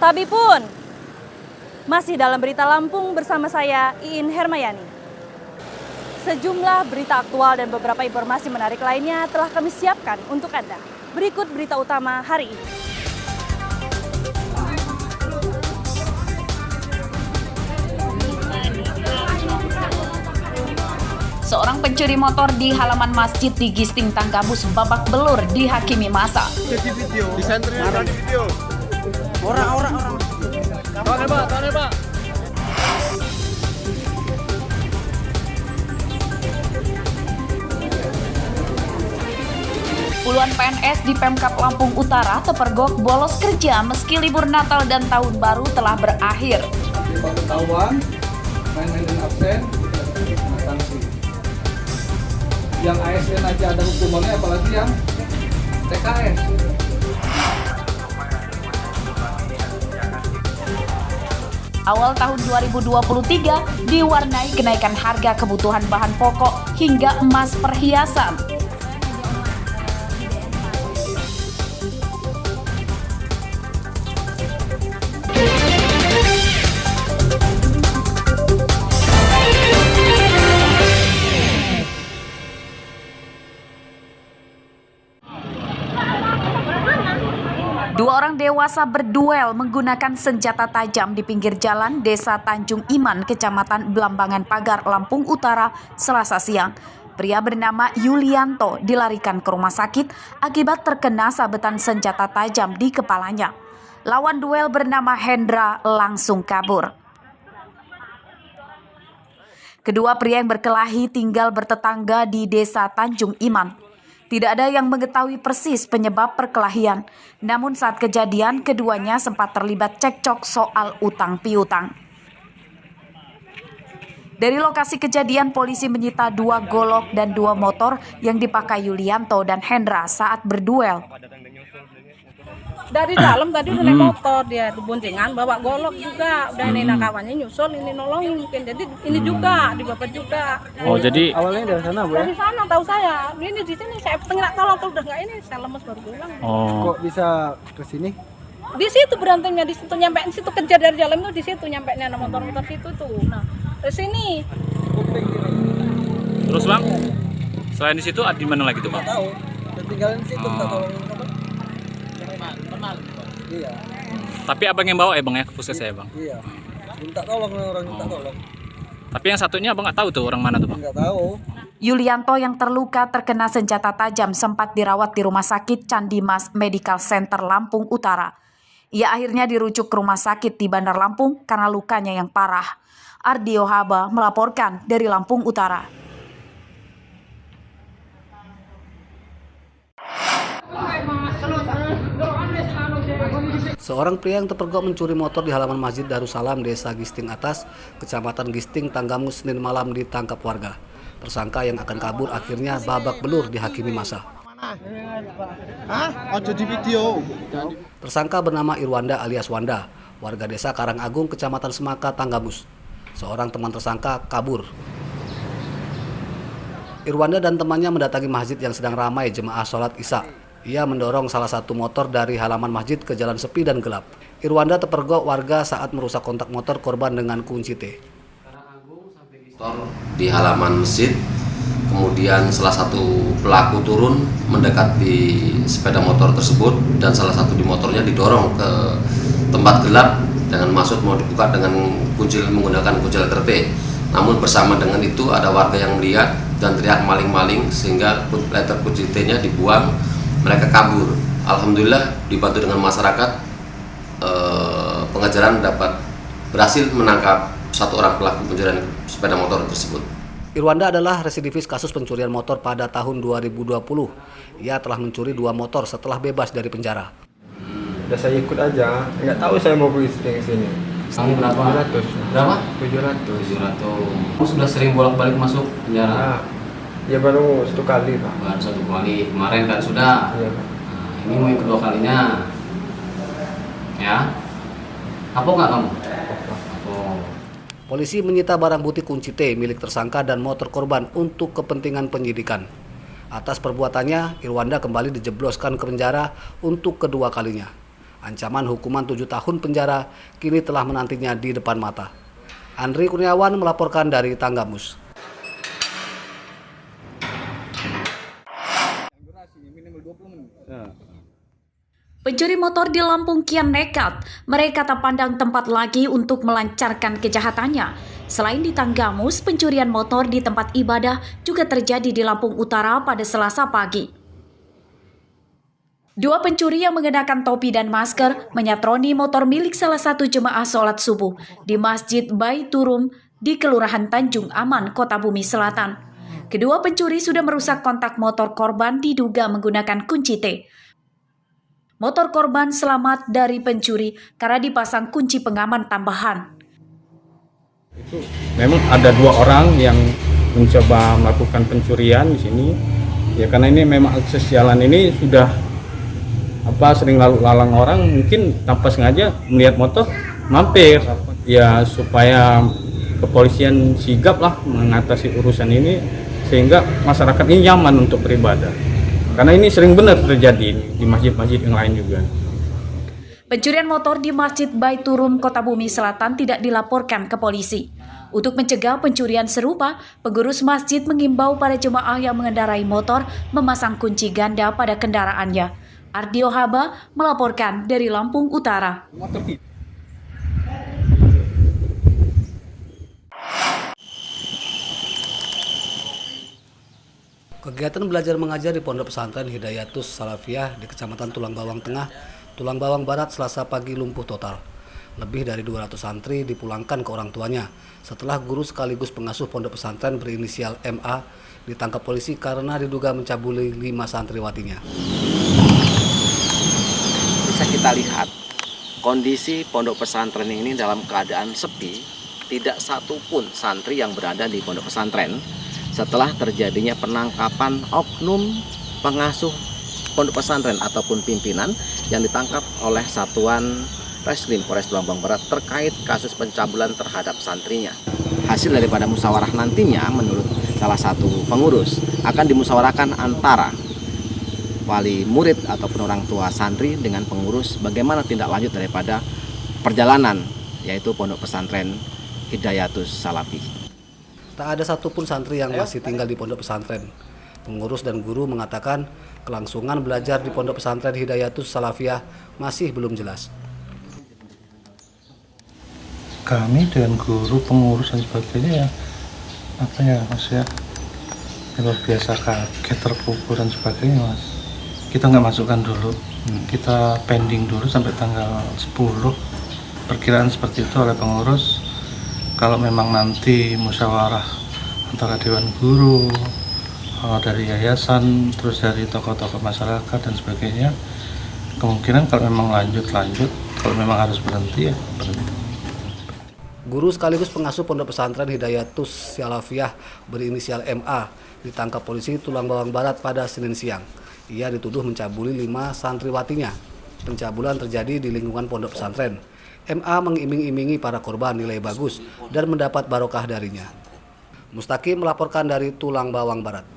Tapi pun masih dalam berita Lampung bersama saya Iin Hermayani. Sejumlah berita aktual dan beberapa informasi menarik lainnya telah kami siapkan untuk Anda. Berikut berita utama hari ini. Seorang pencuri motor di halaman masjid di Gisting Tanggamus babak belur dihakimi massa. Jadi video, desainnya ada video. Orang. Tahan Pak. Puluhan PNS di Pemkab Lampung Utara terpergok bolos kerja meski libur Natal dan Tahun Baru telah berakhir. Kalau ketahuan, main-main dan absen, kena sanksi. Yang ASN aja ada hukumannya, apalagi yang TKS. Awal tahun 2023 diwarnai kenaikan harga kebutuhan bahan pokok hingga emas perhiasan. Dua orang dewasa berduel menggunakan senjata tajam di pinggir jalan Desa Tanjung Iman, Kecamatan Blambangan Pagar, Lampung Utara, Selasa siang. Pria bernama Yulianto dilarikan ke rumah sakit akibat terkena sabetan senjata tajam di kepalanya. Lawan duel bernama Hendra langsung kabur. Kedua pria yang berkelahi tinggal bertetangga di Desa Tanjung Iman. Tidak ada yang mengetahui persis penyebab perkelahian. Namun saat kejadian, keduanya sempat terlibat cekcok soal utang piutang. Dari lokasi kejadian, polisi menyita 2 golok dan 2 motor yang dipakai Yulianto dan Hendra saat berduel. Dari dalam tadi udah naik motor, dia boncengan bawa golok juga, udah nenek kawannya nyusul ini nolongin mungkin, jadi ini juga dibabat juga. Oh jadi Awalnya dari sana, Bu ya? Dari sana tahu saya, ini di sini saya pengen tolong tuh udah nggak ini, saya lemes baru pulang. oh Kok bisa ke sini? Di situ berantemnya, di situ nyampe situ kejar dari dalam tuh di situ nyampe nya motor-motor situ tuh. Nah ke sini. terus Bang, selain di situ di mana lagi tuh Bang? Tahu. Tinggalin di situ, tak tolongin apa? Iya. Tapi abang yang bawa ya Bang ya ke puskes ya Bang? Iya. Minta tolong orang minta tolong. Tapi yang satunya abang nggak tahu tuh orang mana tuh Bang? Enggak tahu. Yulianto yang terluka terkena senjata tajam sempat dirawat di Rumah Sakit Candimas Medical Center Lampung Utara. Ia akhirnya dirujuk ke rumah sakit di Bandar Lampung karena lukanya yang parah. Ardio Haba melaporkan dari Lampung Utara. Seorang pria yang terpergok mencuri motor di halaman Masjid Darussalam, Desa Gisting Atas, Kecamatan Gisting Tanggamus, Senin malam ditangkap warga. Tersangka yang akan kabur akhirnya babak belur dihakimi massa. Oh jadi video. Tersangka bernama Irwanda alias Wanda, warga desa Karangagung, Kecamatan Semaka, Tanggamus. Seorang teman tersangka kabur. Irwanda dan temannya mendatangi masjid yang sedang ramai jemaah sholat Isya. Ia mendorong salah satu motor dari halaman masjid ke jalan sepi dan gelap. Irwanda terpergok warga saat merusak kontak motor korban dengan kunci T. Di halaman masjid, kemudian salah satu pelaku turun mendekati sepeda motor tersebut dan salah satu di motornya didorong ke tempat gelap dengan maksud mau dibuka dengan menggunakan kunci letter T. Namun bersama dengan itu ada warga yang melihat dan teriak maling-maling sehingga letter kunci T-nya dibuang. Mereka kabur. Alhamdulillah dibantu dengan masyarakat, pengejaran dapat berhasil menangkap satu orang pelaku pencurian sepeda motor tersebut. Irwanda adalah residivis kasus pencurian motor pada tahun 2020. Ia telah mencuri 2 motor setelah bebas dari penjara. Udah saya ikut aja, nggak tahu saya mau beli ke sini. Kamu berapa? 700. Berapa? 700. 700. Kamu sudah sering bolak-balik masuk penjara? Ya baru 1 kali Pak. Baru 1 kali, kemarin kan sudah. Iya. Nah, ini mau yang kedua kalinya. Ya? Apa nggak kamu? Apa? Polisi menyita barang bukti kunci T milik tersangka dan motor korban untuk kepentingan penyidikan. Atas perbuatannya, Irwanda kembali dijebloskan ke penjara untuk kedua kalinya. Ancaman hukuman 7 tahun penjara kini telah menantinya di depan mata. Andri Kurniawan melaporkan dari Tanggamus. Pencuri motor di Lampung kian nekat. Mereka tak pandang tempat lagi untuk melancarkan kejahatannya. Selain di Tanggamus, pencurian motor di tempat ibadah juga terjadi di Lampung Utara pada Selasa pagi. Dua pencuri yang mengenakan topi dan masker menyatroni motor milik salah satu jemaah sholat subuh di Masjid Baiturum di Kelurahan Tanjung Aman, Kota Bumi Selatan. Kedua pencuri sudah merusak kontak motor korban diduga menggunakan kunci T. Motor korban selamat dari pencuri karena dipasang kunci pengaman tambahan. Itu memang ada 2 orang yang mencoba melakukan pencurian di sini. Ya karena ini memang akses jalan ini sudah sering lalu lalang orang, mungkin tanpa sengaja melihat motor mampir. Ya supaya kepolisian sigap lah mengatasi urusan ini sehingga masyarakat ini nyaman untuk beribadah. Karena ini sering benar terjadi di masjid-masjid yang lain juga. Pencurian motor di Masjid Baiturum, Kota Bumi Selatan tidak dilaporkan ke polisi. Untuk mencegah pencurian serupa, pengurus masjid mengimbau para jemaah yang mengendarai motor memasang kunci ganda pada kendaraannya. Ardio Haba melaporkan dari Lampung Utara. Kegiatan belajar mengajar di Pondok Pesantren Hidayatus Salafiyah di Kecamatan Tulang Bawang Tengah, Tulang Bawang Barat Selasa pagi lumpuh total. Lebih dari 200 santri dipulangkan ke orang tuanya setelah guru sekaligus pengasuh pondok pesantren berinisial MA ditangkap polisi karena diduga mencabuli 5 santriwatinya. Bisa kita lihat kondisi pondok pesantren ini dalam keadaan sepi, tidak satupun santri yang berada di pondok pesantren setelah terjadinya penangkapan oknum pengasuh pondok pesantren ataupun pimpinan yang ditangkap oleh Satuan Reskrim Polres Tulang Bawang Barat terkait kasus pencabulan terhadap santrinya. Hasil daripada musyawarah nantinya menurut salah satu pengurus akan dimusyawarahkan antara wali murid ataupun orang tua santri dengan pengurus bagaimana tindak lanjut daripada perjalanan yaitu pondok pesantren Hidayatus Salafi. Tak ada satupun santri yang masih tinggal di pondok pesantren. Pengurus dan guru mengatakan kelangsungan belajar di pondok pesantren Hidayatus Salafiyah masih belum jelas. Kami dengan guru, pengurus dan sebagainya mas ya luar biasa kaget, terpukul dan sebagainya mas. Kita nggak masukkan dulu, kita pending dulu sampai tanggal 10. Perkiraan seperti itu oleh pengurus. Kalau memang nanti musyawarah antara dewan guru, dari yayasan, terus dari tokoh-tokoh masyarakat dan sebagainya, kemungkinan kalau memang lanjut, kalau memang harus berhenti ya berhenti. Guru sekaligus pengasuh pondok pesantren Hidayatus Salafiyah berinisial MA ditangkap polisi Tulang Bawang Barat pada Senin siang. Ia dituduh mencabuli 5 santriwatinya. Pencabulan terjadi di lingkungan pondok pesantren. MA mengiming-imingi para korban nilai bagus dan mendapat barokah darinya. Mustaqim melaporkan dari Tulang Bawang Barat.